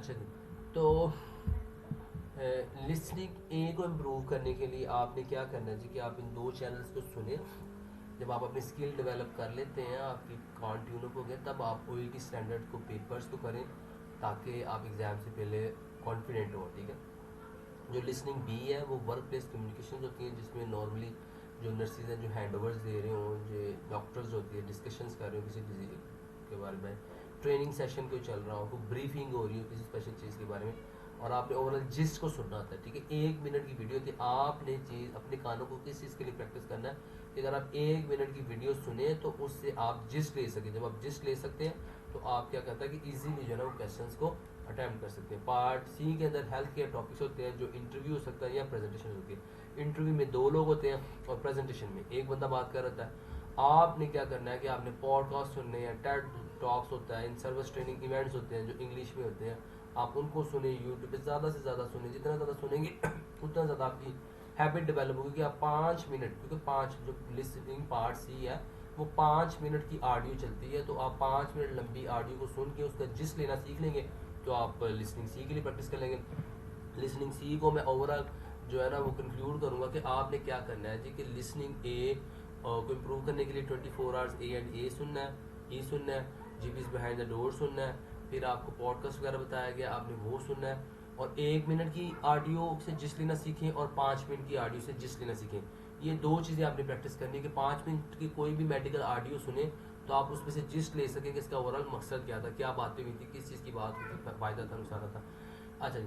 अच्छा जी, तो लिसनिंग ए को इम्प्रूव करने के लिए आपने क्या करना है जी कि आप इन दो चैनल्स को सुने। जब आप अपनी स्किल डेवलप कर लेते हैं, आपकी कान ट्यून अप हो गया, तब आप ओईटी स्टैंडर्ड को पेपर्स को करें ताकि आप एग्ज़ाम से पहले कॉन्फिडेंट हो। ठीक है। जो लिसनिंग बी है वो वर्क प्लेस कम्युनिकेशन होती है, जिसमें नॉर्मली जो नर्सिस हैं जो हैंड ओवर्स दे रहे हों, जो डॉक्टर्स होती है डिस्कशंस कर रहे हो किसी डिजीज के बारे में, ट्रेनिंग सेशन कोई चल रहा हो, कोई ब्रीफिंग हो रही हो किसी स्पेशल चीज़ के बारे में, और आपने ओवरऑल जिस्ट को सुनना होता है। ठीक है। 1 मिनट की वीडियो थी, आपने चीज़ अपने कानों को किस चीज़ के लिए प्रैक्टिस करना है कि अगर आप 1 मिनट की वीडियो सुने तो उससे आप जिस्ट ले सकें। जब आप जिस्ट ले सकते हैं तो आप क्या करता है कि इजीली जो है ना वो क्वेश्चंस को अटैम्प्ट कर सकते हैं। पार्ट सी के अंदर हेल्थ केयर टॉपिक्स होते हैं, जो इंटरव्यू हो सकता है या प्रेजेंटेशन होती है। इंटरव्यू में 2 लोग होते हैं और प्रेजेंटेशन में एक बंदा बात कर रहा है। आपने क्या करना है कि आपने पॉडकास्ट सुनने हैं, टेड टॉक्स होता है, इन सर्विस ट्रेनिंग इवेंट्स होते हैं जो इंग्लिश में होते हैं, आप उनको सुने, यूट्यूब पे ज़्यादा से ज़्यादा सुने। जितना ज़्यादा सुनेंगे उतना ज़्यादा आपकी हैबिट डेवलप होगी कि आप 5 मिनट, क्योंकि 5 जो लिसनिंग पार्ट सी है वो 5 मिनट की ऑडियो चलती है, तो आप 5 मिनट लंबी ऑडियो को सुन के उसका जिस लेना सीख लेंगे तो आप लिसनिंग सी के लिए प्रैक्टिस कर लेंगे। लिसनिंग सी को मैं ओवरऑल जो है ना वो कंक्लूड करूँगा कि आपने क्या करना है जी कि लिसनिंग ए को इम्प्रूव करने के लिए 24 आवर्स ए एंड ए सुनना है, ई सुनना है, जीपीज बिहाइंड द डोर सुनना है, फिर आपको पॉडकास्ट वगैरह बताया गया आपने वो सुनना है, और 1 मिनट की ऑडियो से जिस लेना सीखें और 5 मिनट की ऑडियो से जिस लेना सीखें। ये 2 चीज़ें आपने प्रैक्टिस करनी है कि 5 मिनट की कोई भी मेडिकल ऑडियो सुने तो आप उसमें से जिस्ट ले सकें कि इसका ओवरऑल मकसद क्या था, क्या बातें हुई थी, किस चीज़ की बात हुई थी, फायदा था नुकसान था। अच्छा जी,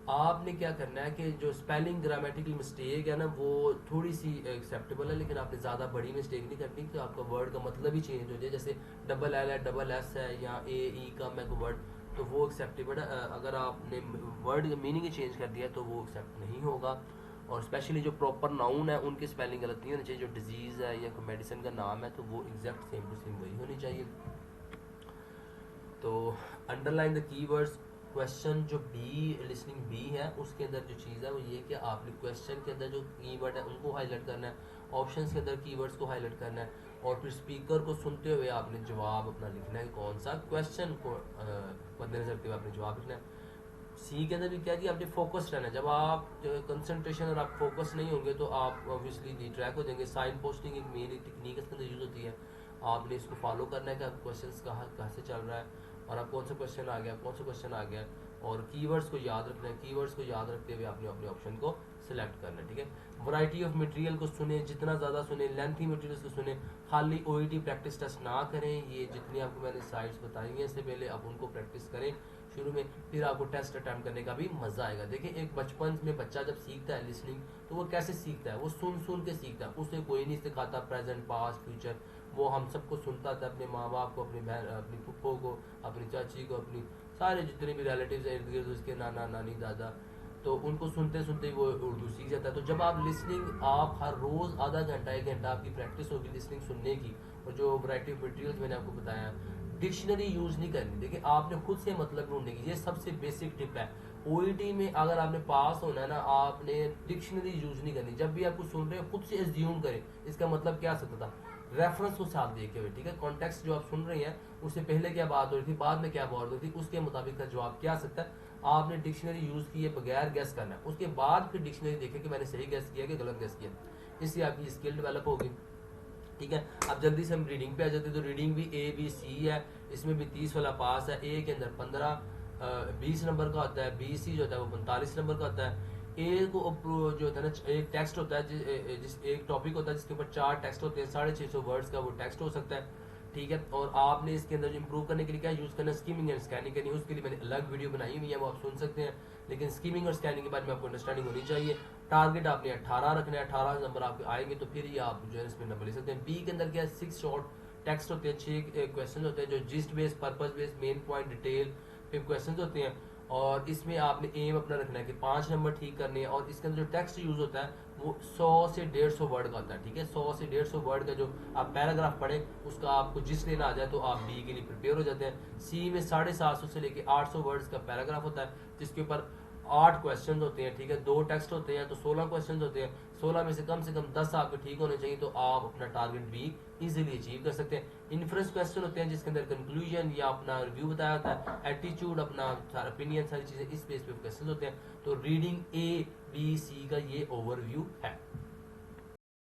आपने क्या करना है कि जो स्पेलिंग ग्रामेटिकल मिस्टेक है ना वो थोड़ी सी एक्सेप्टेबल है, लेकिन आपने ज़्यादा बड़ी मिस्टेक नहीं करनी कि आपका वर्ड का मतलब ही चेंज हो जाए। जैसे डबल एल है, डबल एस है, या ए ई कम है कोई वर्ड, तो वो एक्सेप्टेबल है। अगर आपने वर्ड का मीनिंग ही चेंज कर दिया तो वो एक्सेप्ट नहीं होगा। और स्पेशली जो प्रॉपर नाउन है उनकी स्पेलिंग गलत नहीं होनी चाहिए। जो डिजीज़ है या कोई मेडिसिन का नाम है तो वो एग्जैक्ट सेम टू सेम वही होनी चाहिए। तो अंडरलाइन द कीवर्ड्स। क्वेश्चन जो बी लिसनिंग बी है उसके अंदर जो चीज़ है वो ये कि आपने क्वेश्चन के अंदर जो कीवर्ड है उनको हाईलाइट करना है, ऑप्शंस के अंदर कीवर्ड्स को हाईलाइट करना है, और फिर स्पीकर को सुनते हुए आपने जवाब अपना लिखना है, कौन सा क्वेश्चन को मद्देनजर रखते हुए आपने जवाब लिखना है। सी के अंदर भी क्या कि आपने फोकस रहना है। जब आप कंसंट्रेशन और आप फोकस नहीं होंगे तो आप ऑब्वियसली डिट्रैक्ट हो जाएंगे। साइन पोस्टिंग एक मेन टेक्निक इसके अंदर यूज होती है, आपने इसको फॉलो करना है कि आप क्वेश्चन कहाँ से चल रहा है और आप कौन सा क्वेश्चन आ गया, कौन सा क्वेश्चन आ गया, और कीवर्ड्स को याद रखना है। कीवर्ड्स को याद रखते हुए आपने अपने ऑप्शन को सिलेक्ट करना है। ठीक है। वैरायटी ऑफ मटेरियल को सुने, जितना ज़्यादा सुने, लेंथी मटेरियल को सुने, खाली ओईटी प्रैक्टिस टेस्ट ना करें। ये जितनी आपको मैंने साइट्स बताई हैं इससे पहले आप उनको प्रैक्टिस करें शुरू में, फिर आपको टेस्ट अटैम्प्ट करने का भी मज़ा आएगा। देखिए एक बचपन में बच्चा जब सीखता है लिसनिंग तो वो कैसे सीखता है, वो सुन सुन के सीखता है, उसे कोई नहीं सिखाता प्रेजेंट पास्ट फ्यूचर। वो हम सबको सुनता था, अपने माँ बाप को, अपनी बहन, अपनी पुप्पो को, अपनी चाची को, अपनी सारे जितने भी रिलेटिव्स हैं इर्द गिर्द उसके, नाना नानी दादा, तो उनको सुनते सुनते ही वो उर्दू सीख जाता है। तो जब आप लिसनिंग आप हर रोज़ आधा घंटा 1 घंटा आपकी प्रैक्टिस होगी लिसनिंग सुनने की, और जो वैरायटी ऑफ मटेरियल्स मैंने आपको बताया, डिक्शनरी यूज़ नहीं करनी। देखिए आपने खुद से मतलब ढूंढने की, ये सबसे बेसिक टिप है। ओईटी में अगर आपने पास होना है ना, आपने डिक्शनरी यूज़ नहीं करनी। जब भी आप कुछ सुन रहे हो खुद से एज्यूम करें इसका मतलब क्या सकता था, रेफरेंस को साथ देखे हुए। ठीक है। कॉन्टेक्स्ट जो आप सुन रहे हैं उससे पहले क्या बात हो रही थी, बाद में क्या बात हो रही थी, उसके मुताबिक का जवाब क्या आ सकता है। आपने डिक्शनरी यूज़ किए बगैर गैस करना है, उसके बाद फिर डिक्शनरी देखें कि मैंने सही गैस किया कि गलत गैस किया। इससे आपकी स्किल डेवलप होगी। ठीक है। अब जल्दी से हम रीडिंग पे आ जाते हैं। तो रीडिंग भी ए बी सी है, इसमें भी 30 वाला पास है। ए के अंदर 15 20 नंबर का होता है, बी सी जो होता है वो 45 नंबर का होता है। ए को जो होता है ना, एक टेक्स्ट होता है जिस एक टॉपिक होता है जिसके ऊपर 4 टेक्स्ट होते हैं, 650 वर्ड्स का वो टेक्स्ट हो सकता है। ठीक है। और आपने इसके अंदर इम्प्रूव करने के लिए क्या यूज़ करना है, स्कीमिंग एंड स्कैनिंग करनी है। उसके लिए मैंने अलग वीडियो बनाई हुई है, वो आप सुन सकते हैं, लेकिन स्कीमिंग और स्कैनिंग के बारे में आपको अंडरस्टैंडिंग होनी चाहिए। टारगेट आपने 18 रखना है, 18 नंबर आपके आएंगे तो फिर ये आप जो है इसमें नंबर ले सकते हैं। बी के अंदर क्या है, 6 शॉर्ट टेक्स्ट होते हैं, 6 क्वेश्चन होते हैं जो gist based, purpose based, main point, detail, फिर क्वेश्चन होते हैं। और इसमें आपने एम अपना रखना है कि 5 नंबर ठीक करने हैं। और इसके अंदर जो टेक्स्ट यूज होता है वो 100 से 150 वर्ड का होता है। ठीक है। 100 से 150 वर्ड का जो आप पैराग्राफ पढ़े उसका आपको जिस लेना आ जाए तो आप बी के लिए प्रिपेयर हो जाते हैं। सी में 750 से लेके 800 वर्ड्स का पैराग्राफ होता है जिसके ऊपर 8 क्वेश्चन होते हैं, ठीक है, 2 टेक्स्ट होते हैं तो 16 क्वेश्चन होते हैं। 16 में से कम 10 आपके ठीक होने चाहिए, तो आप अपना टारगेट वीक इजीली अचीव कर सकते हैं। इन्फ्रेंस क्वेश्चन होते हैं जिसके अंदर कंक्लूजन या अपना रिव्यू बताया होता है, एटीट्यूड अपना ओपिनियन, सारी चीजें इस बेस पे क्वेश्चन होते हैं। तो रीडिंग A B C का ये ओवरव्यू है।